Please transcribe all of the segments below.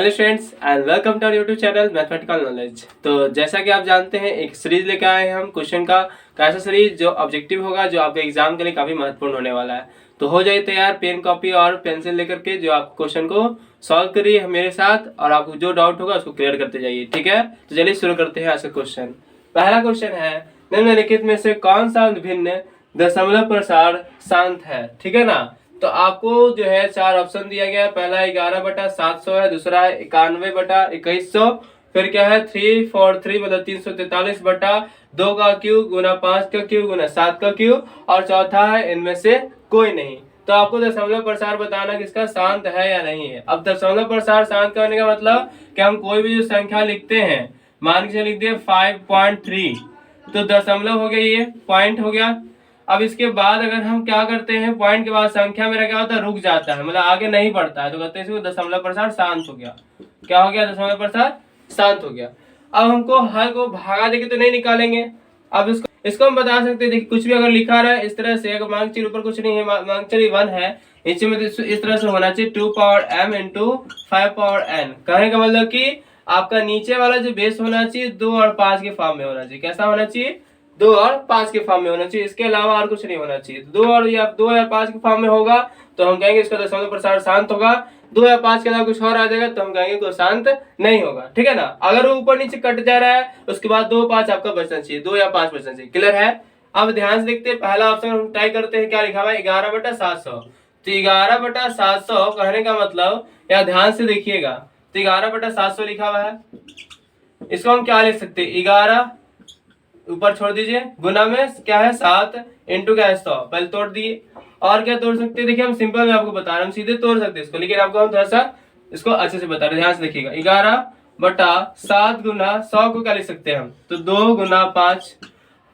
Hello students and welcome to our YouTube channel mathematical knowledge. तो जैसा कि आप जानते हैं एक सीरीज लेकर आए हैं हम क्वेश्चन का। ऐसा सीरीज जो ऑब्जेक्टिव होगा, जो आपके एग्जाम के लिए काफ़ी महत्वपूर्ण होने वाला है। तो हो जाइए तैयार पेन कॉपी और पेंसिल लेकर के, जो आप क्वेश्चन को सॉल्व करिए मेरे साथ और आपको जो डाउट होगा उसको क्लियर करते जाइए। ठीक है, तो चलिए शुरू करते हैं आज का क्वेश्चन। पहला क्वेश्चन है, निम्नलिखित में से कौन सा भिन्न दशमलव प्रसार शांत है। ठीक है ना। तो आपको जो है चार ऑप्शन दिया गया है। पहला 11/700 है, दूसरा है 91/2100, फिर क्या है 343 मतलब 343/2 का क्यूब गुना 5 का क्यूब गुना 7 का क्यूब, और चौथा है इनमें से कोई नहीं। तो आपको दशमलव प्रसार बताना किसका शांत है या नहीं है। अब दशमलव प्रसार शांत करने का मतलब कि हम कोई भी जो संख्या लिखते हैं, मान के लिख दिए 5.3, तो दशमलव हो गया, ये पॉइंट हो गया। अब इसके बाद अगर हम क्या करते हैं, पॉइंट के बाद संख्या मेरा क्या होता है, रुक जाता है, मतलब आगे नहीं बढ़ता है, तो कहते हैं इसको दशमलव प्रसार शांत हो गया। क्या हो गया, दशमलव प्रसार शांत हो गया। अब हमको हर को भागा देके तो नहीं निकालेंगे। अब इसको हम बता सकते हैं, देखिए कुछ भी अगर लिखा रहा है इस तरह से, अगर मांग चिन्ह ऊपर कुछ नहीं है, मांग चिन्ह 1 है, नीचे में इस तरह से होना चाहिए 2 power m into 5 power n। कहने का मतलब कि आपका नीचे वाला जो बेस होना चाहिए 2 और 5 के फॉर्म में होना चाहिए। कैसा होना चाहिए, 2 और 5 के फॉर्म में होना चाहिए, इसके अलावा और कुछ नहीं होना चाहिए। 2 या 5 के फॉर्म में होगा तो हम कहेंगे इसका दशमलव प्रसार शांत होगा। 2 या 5 के अलावा कुछ और आ जाएगा तो हम कहेंगे कोई शांत नहीं होगा। ठीक है ना। अगर वो ऊपर नीचे कट जा रहा है उसके बाद 2 5 आपका बचना चाहिए, 2 या 5 बचना चाहिए। क्लियर है। अब ध्यान से देखते हैं, पहला ऑप्शन हम ट्राई करते हैं, क्या लिखा हुआ है 11/700। तो 11/700 कहने का मतलब, या ध्यान से देखिएगा, तो 11/700 लिखा हुआ है। इसको हम क्या लिख सकते हैं, 11 ऊपर छोड़ दीजिए, गुना में क्या है 7 इंटू क्या है 100, पहले तोड़ दिए। और क्या तोड़ सकते हैं, देखिए हम सिंपल में आपको बता रहे हैं, हम सीधे तोड़ सकते हैं इसको, लेकिन आपको हम थोड़ा सा इसको अच्छे से बता रहे हैं। ध्यान से देखिएगा, 11/7 गुना 100 को क्या लिख सकते हैं हम, तो 2 गुना 5,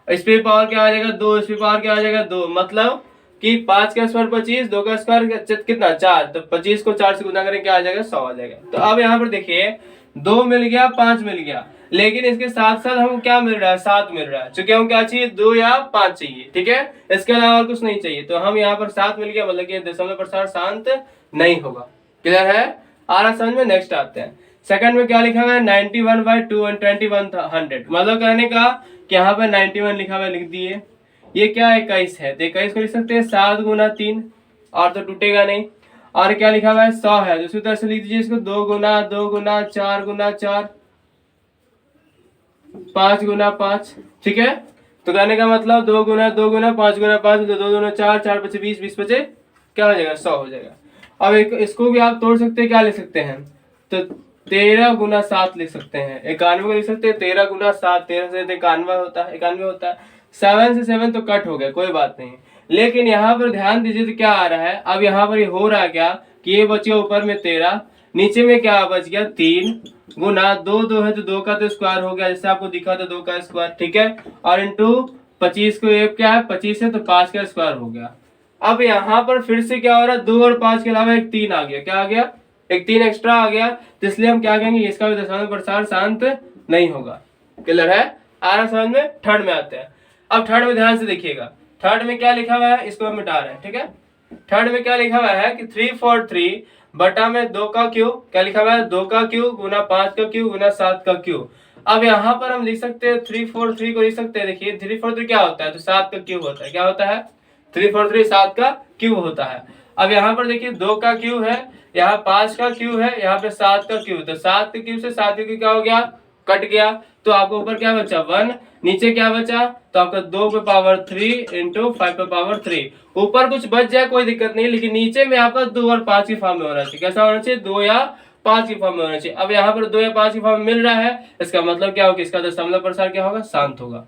इस पे पावर क्या आ जाएगा 2, इस पे पावर क्या आ जाएगा 2, मतलब कि 5 का स्क्वायर 25, 2 का स्क्वायर कितना 4, तो 25 को 4 से गुना करें क्या आ जाएगा 100 आ जाएगा। तो अब यहाँ पर देखिए 2 मिल गया, 5 मिल गया, लेकिन इसके साथ साथ हमको क्या मिल रहा है, 7 मिल रहा है। चूंकि हम क्या चाहिए, 2 या 5 चाहिए। ठीक है, इसके अलावा और कुछ नहीं चाहिए, तो हम यहाँ पर 7 मिल गया, मतलब कि दशमलव प्रसार शांत नहीं होगा। क्लियर है, आ रहा समझ में। नेक्स्ट आते हैं, सेकंड में क्या लिखा हुआ है 91/22100, मतलब कहने का कि यहाँ पर 91 लिखा हुआ है, लिख दिए। ये क्या 21 है, तो 21 को लिख सकते हैं 7 गुना 3, और तो टूटेगा नहीं। और क्या लिखा हुआ है 100 है, दूसरी तरह से लिख दीजिए इसको 2 गुना 2 गुना 4 गुना 4, 5 गुना 5। ठीक है, तो कहने का मतलब 2 गुना 2 गुना 5 गुना 5, 2 गुना 4, 4 बचे 20, 20 बचे क्या हो जाएगा 100 हो जाएगा। अब इसको भी आप तोड़ सकते हैं, क्या लिख सकते हैं, तो 13 गुना 7 लिख सकते हैं, 91 को लिख सकते हैं 13 गुना 7, 13 से 91 होता है, 91 होता है। 7 से 7 तो कट हो गया, कोई बात नहीं, लेकिन यहाँ पर ध्यान दीजिए तो क्या आ रहा है, अब यहाँ पर ये हो रहा है क्या कि ये बच गया ऊपर में 13, नीचे में क्या बच गया 3 गुना 2, 2 है तो 2 का तो स्क्वायर हो गया, जैसे आपको दिखा था 2 का स्क्वायर। ठीक है, और इंटू 25 को ये क्या है 25 है तो 5 का स्क्वायर हो गया। अब यहाँ पर फिर से क्या हो रहा है, 2 और 5 के अलावा एक 3 आ गया, क्या आ गया, एक 3 एक्स्ट्रा आ गया, तो इसलिए हम क्या कहेंगे, इसका भी दशमलव प्रसार शांत नहीं होगा। क्लियर है, आ रहा समझ में। थर्ड में आते हैं। अब थर्ड में ध्यान से देखिएगा, थर्ड में क्या लिखा हुआ है, इसको हम मिटा रहे हैं। ठीक है, थर्ड में क्या लिखा हुआ है कि 343 बटा में 2 का क्यूब, क्या लिखा हुआ है 2 का क्यूब गुना 5 का क्यूब गुना 7 का क्यूब। अब यहाँ पर हम लिख सकते हैं 343 को लिख सकते हैं, देखिए 343 क्या होता है, तो 7 का क्यूब होता है, क्या होता है 343 7 का क्यूब होता है। अब यहाँ पर देखिए 2 का क्यूब है, यहाँ 5 का क्यूब है, यहाँ पे 7 का क्यूब, तो 7 के क्यूब से 7 क्यूब क्या हो गया, कट गया, तो आपको ऊपर क्या बचा 1, नीचे क्या बचा, तो आपका 2 पे पावर 3 इंटू 5 पे पावर 3, ऊपर कुछ बच जाए कोई दिक्कत नहीं, लेकिन नीचे में आपका 2 और 5 की फॉर्म में होना चाहिए। कैसा होना चाहिए, 2 या 5 की फॉर्म में होना चाहिए। अब यहाँ पर 2 या 5 की फॉर्म मिल रहा है, इसका मतलब क्या होगा, इसका दशमलव प्रसार क्या होगा, शांत होगा।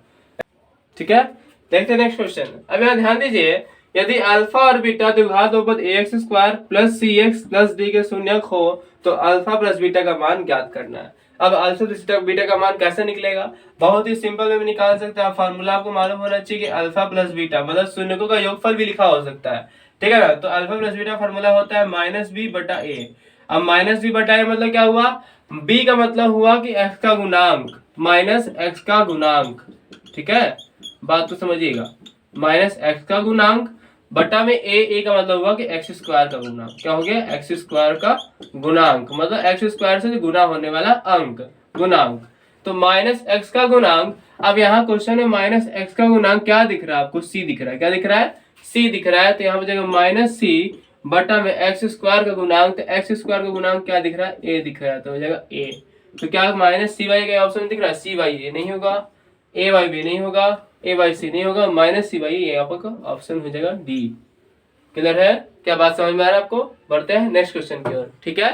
ठीक है, देखते हैं नेक्स्ट क्वेश्चन। अब यहाँ ध्यान दीजिए, यदि अल्फा और बीटा द्विघात बहुपद ax square plus cx plus d के शून्यक हो तो अल्फा प्लस बीटा का मान ज्ञात करना है। अब अल्फा प्लस बीटा का मान कैसे निकलेगा, बहुत ही सिंपल में निकाल सकते हैं। फॉर्मूला आपको मालूम होना चाहिए कि अल्फा प्लस बीटा मतलब शून्यकों का योगफल भी लिखा हो सकता है। ठीक है ना, तो अल्फा प्लस बीटा फॉर्मूला होता है -b/a। अब -b/a मतलब क्या हुआ, b का मतलब हुआ कि x का गुणांक माइनस x का गुणांक। ठीक है, बात तो समझिएगा, माइनस x का गुणांक बटा में ए का मतलब हुआ कि एक्स स्क्वायर का गुना, क्या हो गया, एक्स स्क्वायर का गुणांक, मतलब एक्स स्क्वायर से गुना होने वाला अंक, गुणांक। तो माइनस एक्स का गुणांक, अब यहाँ क्वेश्चन में माइनस एक्स का गुणांक क्या दिख रहा है आपको, सी दिख रहा है, क्या दिख रहा है, सी दिख रहा है। तो यहाँ पे जाएगा माइनस सी बटा में एक्स स्क्वायर का गुणांक, तो एक्स स्क्वायर का गुणांक क्या दिख रहा है, ए दिख रहा है, तो हो जाएगा ए। तो क्या माइनस सी वाई का ऑप्शन दिख रहा है, सी वाई ए नहीं होगा, ए वाई बी नहीं होगा, ए वाई सी नहीं होगा, माइनस सी वाई ए आपका ऑप्शन हो जाएगा डी। क्लियर है, क्या बात समझ में आ रहा है आपको। बढ़ते हैं नेक्स्ट क्वेश्चन की ओर, ठीक है,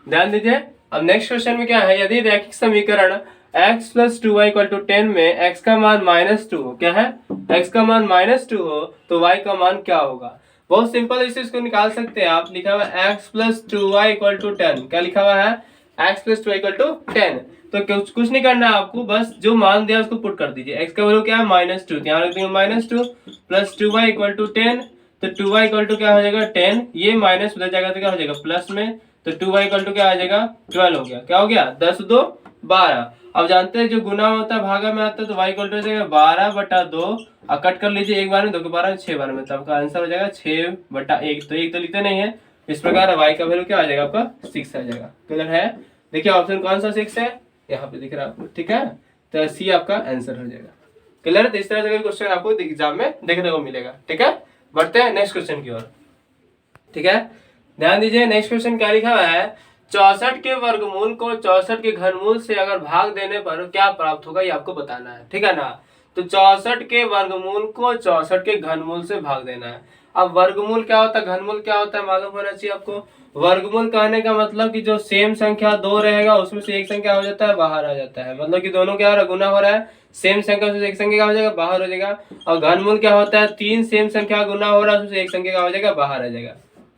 ध्यान दीजिए। अब नेक्स्ट क्वेश्चन में क्या है, यदि रैखिक समीकरण x plus 2y equal to 10 में x का मान -2 हो, क्या है, x का मान -2 हो तो y का मान क्या होगा। बहुत सिंपल, इसे इसको निकाल सकते हैं आप। लिखा हुआ है x plus 2y equal to 10, क्या लिखा हुआ है, x plus 2y equal to 10। तो कुछ नहीं करना है आपको, बस जो मान दिया उसको पुट कर दीजिए। x का वैल्यू क्या है, -2, यहाँ रख देंगे -2 प्लस 2y इक्वल टू 10, तो 2y इक्वल टू क्या हो जाएगा 10, ये माइनस बदल जाएगा तो क्या हो जाएगा प्लस में, तो 2y इक्वल टू क्या आ जाएगा 12 हो गया, क्या हो गया 10 2 12। अब जानते हैं जो गुना होता है भागा में आता है, तो y इक्वल टू हो जाएगा 12/2 और कट कर लीजिए, एक बार में 2 के 12 6 बार में, तो आपका आंसर हो जाएगा 6/1। तो 1 तो लिखते नहीं है, इस प्रकार y का वैल्यू क्या आ जाएगा आपका 6 आ जाएगा। क्लियर है, देखिए ऑप्शन कौन सा 6 है, यहाँ पे दिख रहा है आपको, ठीक है, तो सी आपका आंसर हो जाएगा। क्लियर है, तो इस तरह से क्वेश्चन आपको एग्जाम में देखने को मिलेगा, ठीक है। बढ़ते हैं नेक्स्ट क्वेश्चन की ओर, ठीक है, ध्यान दीजिए। नेक्स्ट क्वेश्चन क्या लिखा हुआ है, 64 के वर्गमूल को 64 के घनमूल से अगर भाग देने पर क्या प्राप्त होगा, ये आपको बताना है, ठीक है ना। तो 64 के वर्गमूल को 64 के घनमूल से भाग देना है। अब वर्गमूल क्या होता है, घनमूल क्या होता है, मालूम होना चाहिए आपको। वर्गमूल कहने का मतलब कि जो सेम संख्या 2 रहेगा उसमें से एक संख्या हो जाता है बाहर आ जाता है, मतलब कि दोनों क्या हो रहा है, गुना हो रहा है, सेम संख्या से एक संख्या का हो जाएगा बाहर हो जाएगा। और घनमूल क्या होता है, 3 सेम संख्या गुना हो रहा है उसमें से एक संख्या का हो जाएगा बाहर आ जाएगा।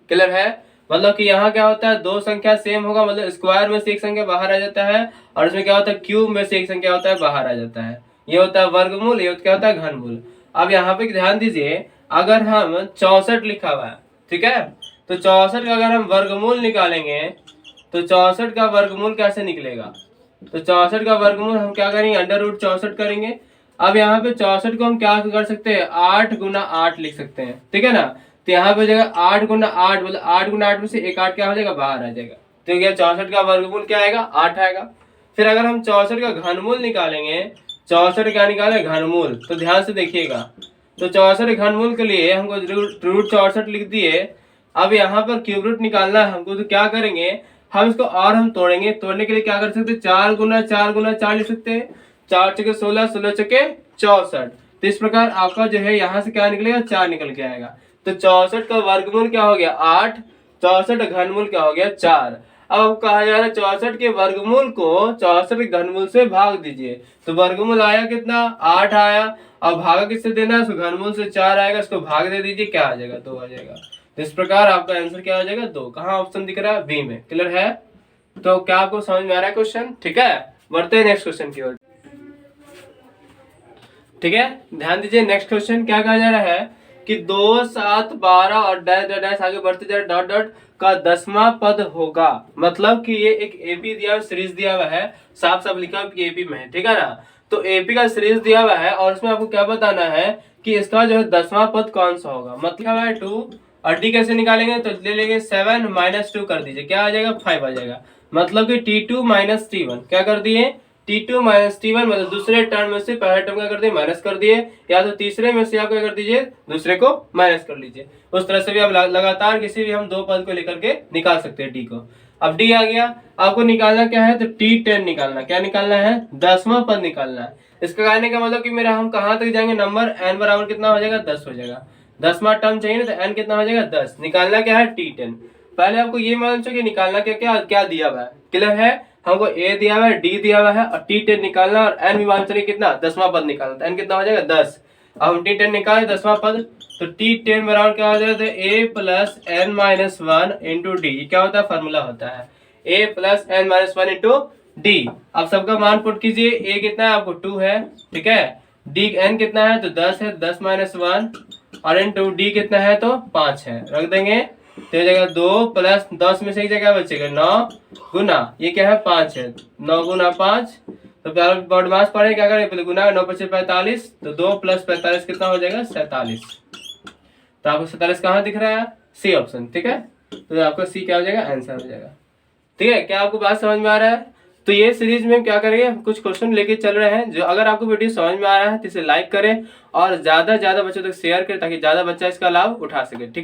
क्लियर है, मतलब कि यहाँ क्या होता है, 2 संख्या सेम होगा, मतलब स्क्वायर में से एक संख्या बाहर आ जाता है, और इसमें क्या होता है क्यूब में से एक संख्या होता है बाहर आ जाता है। ये होता है वर्गमूल, ये क्या होता है घनमूल। अब यहाँ पे ध्यान दीजिए, अगर हम 64 लिखा हुआ है, ठीक है, तो 64 का अगर हम वर्गमूल निकालेंगे तो 64 का वर्गमूल कैसे निकलेगा, तो 64 का वर्गमूल हम क्या करेंगे, √64 करेंगे। अब यहाँ पे 64 को हम क्या कर सकते हैं, 8 गुना 8 लिख सकते हैं, ठीक है ना। तो यहाँ पे जगह 8 गुना 8, मतलब 8 गुना 8 में से एक 8 क्या हो जाएगा बाहर आ जाएगा, तो क्या 64 का वर्गमूल क्या आएगा 8 आएगा। फिर अगर हम 64 का घनमूल निकालेंगे, 64 क्या निकाले घनमूल, तो ध्यान से देखिएगा। तो 64 घनमूल के लिए हमको √64 लिख दिए। अब यहाँ पर क्यूब रूट निकालना है हमको, तो क्या करेंगे हम इसको, और हम तोड़ेंगे, तोड़ने के लिए क्या कर सकते हैं, 4 गुना 4 गुना 4 लिख सकते हैं, 4 चौके 16, 16 चौके 64। तो इस प्रकार आपका जो है यहाँ से क्या निकलेगा 4 निकल के आएगा। तो 64 का वर्गमूल क्या हो गया 8, 64 घनमूल क्या हो गया 4। अब कहा जा रहा है 64 के वर्गमूल को 64 के घनमूल से भाग दीजिए, तो वर्गमूल आया कितना 8 आया, और भागा किससे देना है, उसको घनमूल से 4 आएगा, इसको भाग दे दीजिए, क्या आ जाएगा 2 आ जाएगा। तो इस प्रकार आपका आंसर क्या हो जाएगा 2। कहाँ ऑप्शन दिख रहा है, बी में। क्लियर है, तो क्या आपको समझ में आ रहा है क्वेश्चन, ठीक है। बढ़ते हैं नेक्स्ट क्वेश्चन की ओर, ठीक है, ध्यान दीजिए। नेक्स्ट क्वेश्चन क्या कहा जा रहा है कि 2 7 12 और डैश डैश आगे बढ़ते जाए डॉट डॉट का 10वां पद होगा, मतलब कि ये एक एपी दिया सीरीज दिया हुआ है, साफ साफ लिखा है कि एपी में है, ठीक है ना। तो एपी का सीरीज दिया हुआ है और उसमें आपको क्या बताना है कि इसका जो है 10वां पद कौन सा होगा, मतलब है 2, और डी कैसे निकालेंगे, तो ले लेंगे 7 - 2 कर दीजिए, क्या आ जाएगा 5 आ जाएगा, मतलब कि T2 - T1 क्या कर दिए, T2 - T1, मतलब दूसरे टर्म में से पहले टर्म क्या कर दिए माइनस कर दिए, या तो तीसरे में से आप क्या कर दीजिए दूसरे को माइनस कर लीजिए। उस तरह से भी आप लगातार किसी भी हम 2 पद को लेकर के निकाल सकते हैं डी को। अब डी आ गया, आपको निकालना क्या है, तो T10 निकालना, क्या निकालना है 10वां पद निकालना है। इसका कहने का मतलब कि मेरा हम कहाँ तक जाएंगे, नंबर n बराबर कितना हो जाएगा 10 हो जाएगा, 10वां टर्म चाहिए ना, तो n कितना हो जाएगा 10। निकालना क्या है T10। पहले आपको ये मान चाहिए निकालना क्या क्या क्या दिया हुआ है, क्लियर है, हमको a दिया हुआ है, d दिया हुआ है, और T10 निकालना, और n भी मान चाहिए कितना 10वां पद निकालना, तो n कितना हो जाएगा 10। अब हम T10 निकाले 10वां पद, तो T10 बराबर क्या हो जाएगा, a + n - 1 × d, क्या होता है फॉर्मूला होता है a + n - 1 × d। अब सबका मान पुट कीजिए, a कितना है आपको 2 है, ठीक है, d n कितना है तो 10 है, 10 - 1, और इन डी कितना है तो 5 है, रख देंगे, तो जगह 2 + 10 में से एक जगह बचेगा 9 गुना ये क्या है 5 है, 9 गुना 5, तो बॉडमास पढ़े क्या करें पहले गुना, 9 × 5 = 45, तो 2 + 45 कितना हो जाएगा 47। तो आपको 47 कहाँ दिख रहा है? सी ऑप्शन, ठीक है। तो आपका सी क्या हो जाएगा? आंसर हो जाएगा। ठीक है, क्या आपको बात समझ में आ रहा है? तो ये सीरीज में क्या करेंगे, कुछ क्वेश्चन लेके चल रहे हैं, जो अगर आपको वीडियो समझ में आ रहा है तो इसे लाइक करें और ज्यादा से ज्यादा बच्चों तक शेयर करें ताकि ज्यादा बच्चा इसका लाभ उठा सके। ठीक।